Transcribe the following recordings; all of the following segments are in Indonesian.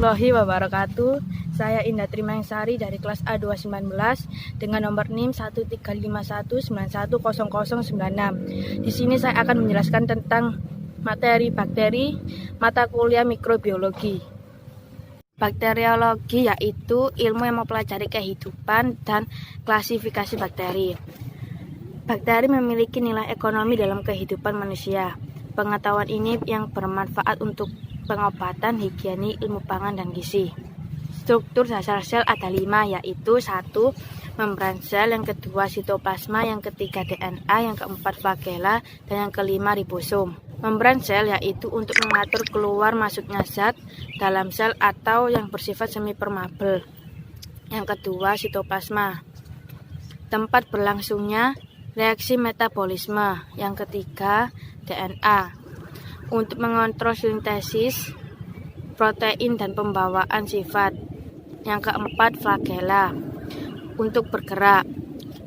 warahmatullahi wabarakatuh. Saya Indah Trimangsari dari kelas A219 dengan nomor NIM 13519100096. Di sini saya akan menjelaskan tentang materi bakteri mata kuliah mikrobiologi. Bakteriologi yaitu ilmu yang mempelajari kehidupan dan klasifikasi bakteri. Bakteri memiliki nilai ekonomi dalam kehidupan manusia. Pengetahuan ini yang bermanfaat untuk pengobatan, higiene, ilmu pangan, dan gizi. Struktur dasar sel ada 5, yaitu 1. Membran sel, yang kedua sitoplasma, yang ketiga DNA, yang keempat flagella, dan yang kelima ribosom. Membran sel yaitu untuk mengatur keluar masuknya zat dalam sel atau yang bersifat semi permeabel. Yang kedua sitoplasma, tempat berlangsungnya reaksi metabolisme. Yang ketiga DNA, untuk mengontrol sintesis protein dan pembawaan sifat. Yang keempat flagella, untuk bergerak.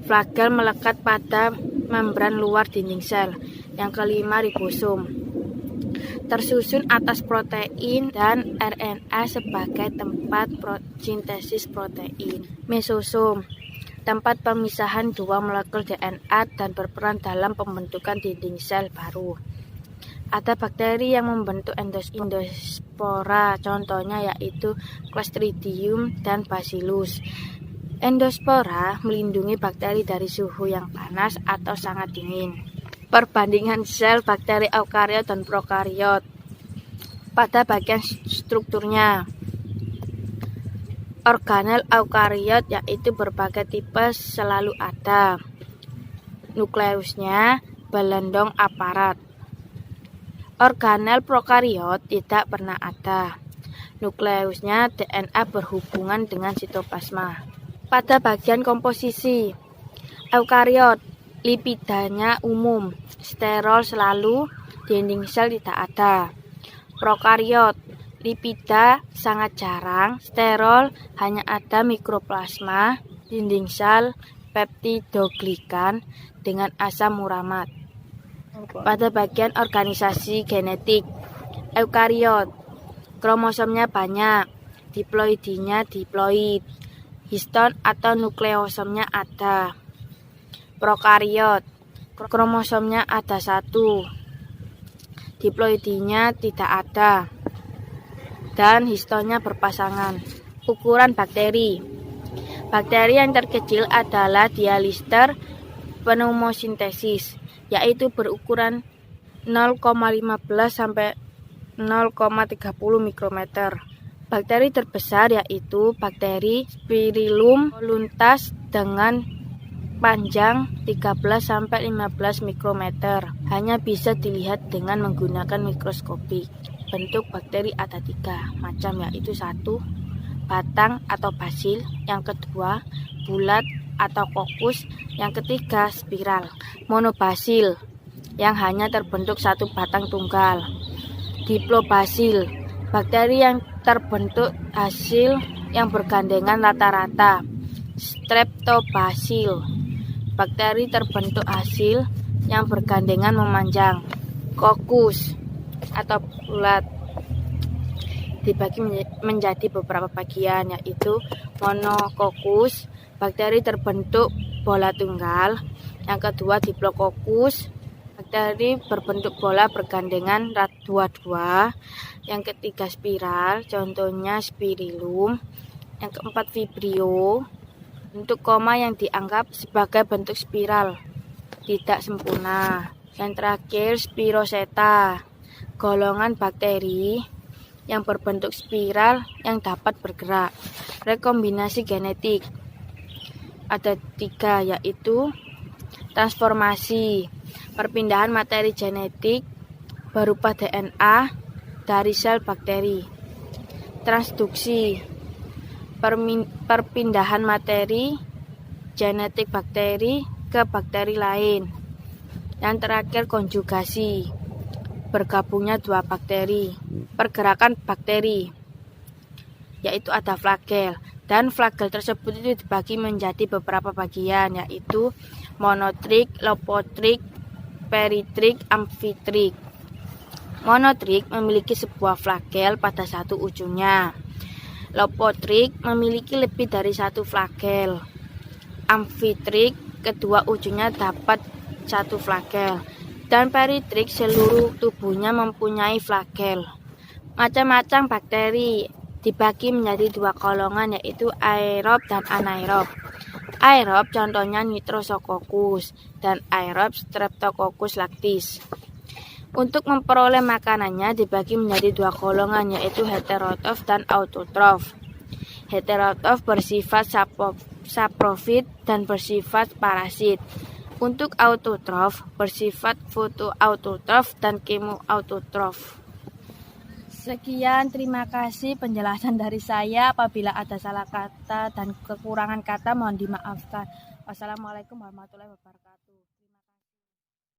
Flagel melekat pada membran luar dinding sel. Yang kelima ribosom, tersusun atas protein dan RNA sebagai tempat sintesis protein. Mesosom, tempat pemisahan dua molekul DNA dan berperan dalam pembentukan dinding sel baru. Ada bakteri yang membentuk endospora, contohnya yaitu Clostridium dan Bacillus. Endospora melindungi bakteri dari suhu yang panas atau sangat dingin. Perbandingan sel bakteri eukariot dan prokariot pada bagian strukturnya. Organel eukariot yaitu berbagai tipe selalu ada. Nukleusnya belendong aparat. Organel prokariot tidak pernah ada. Nukleusnya DNA berhubungan dengan sitoplasma. Pada bagian komposisi, eukariot lipidanya umum, sterol selalu, dinding sel tidak ada. Prokariot, lipida sangat jarang, sterol, hanya ada mikroplasma, dinding sel, peptidoglikan dengan asam muramat. Pada bagian organisasi genetik, eukariot, kromosomnya banyak, diploidinya diploid, histon atau nukleosomnya ada. Prokariot, kromosomnya ada 1, diploidinya tidak ada, dan histonnya berpasangan. Ukuran bakteri. Bakteri yang terkecil adalah Dialister pneumosintesis, yaitu berukuran 0,15 sampai 0,30 mikrometer. Bakteri terbesar yaitu bakteri Spirillum voluntas dengan panjang 13-15 mikrometer. Hanya bisa dilihat dengan menggunakan mikroskopik. Bentuk bakteri ada 3 macam, yaitu 1. Batang atau basil. Yang kedua bulat atau kokus. Yang ketiga spiral. Monobasil, yang hanya terbentuk 1 batang tunggal. Diplobasil, bakteri yang terbentuk hasil yang bergandengan rata-rata. Streptobasil, bakteri terbentuk hasil yang bergandengan memanjang. Kokus atau bulat dibagi menjadi beberapa bagian, yaitu monokokus, bakteri terbentuk bola tunggal. Yang kedua diplococcus, bakteri berbentuk bola bergandengan dua-dua. Yang ketiga spiral, contohnya spirillum. Yang keempat vibrio, bentuk koma yang dianggap sebagai bentuk spiral, tidak sempurna. Yang terakhir spiroseta, golongan bakteri yang berbentuk spiral yang dapat bergerak. Rekombinasi genetik ada 3, yaitu transformasi, perpindahan materi genetik berupa DNA dari sel bakteri. Transduksi, perpindahan materi genetik bakteri ke bakteri lain. Yang terakhir konjugasi, bergabungnya 2 bakteri. Pergerakan bakteri, yaitu ada flagel, dan flagel tersebut itu dibagi menjadi beberapa bagian, yaitu monotrik, lopotrik, peritrik, amfitrik. Monotrik memiliki sebuah flagel pada satu ujungnya. Lopotrik memiliki lebih dari satu flagel. Amfitrik kedua ujungnya dapat satu flagel. Dan peritrik seluruh tubuhnya mempunyai flagel. Macam-macam bakteri dibagi menjadi dua golongan, yaitu aerob dan anaerob. Aerob contohnya Nitrosococcus dan aerob Streptococcus lactis. Untuk memperoleh makanannya dibagi menjadi dua golongan, yaitu heterotrof dan autotrof. Heterotrof bersifat saprofit dan bersifat parasit. Untuk autotrof bersifat fotoautotrof dan kemoautotrof. Sekian, terima kasih penjelasan dari saya. Apabila ada salah kata dan kekurangan kata mohon dimaafkan. Wassalamualaikum warahmatullahi wabarakatuh.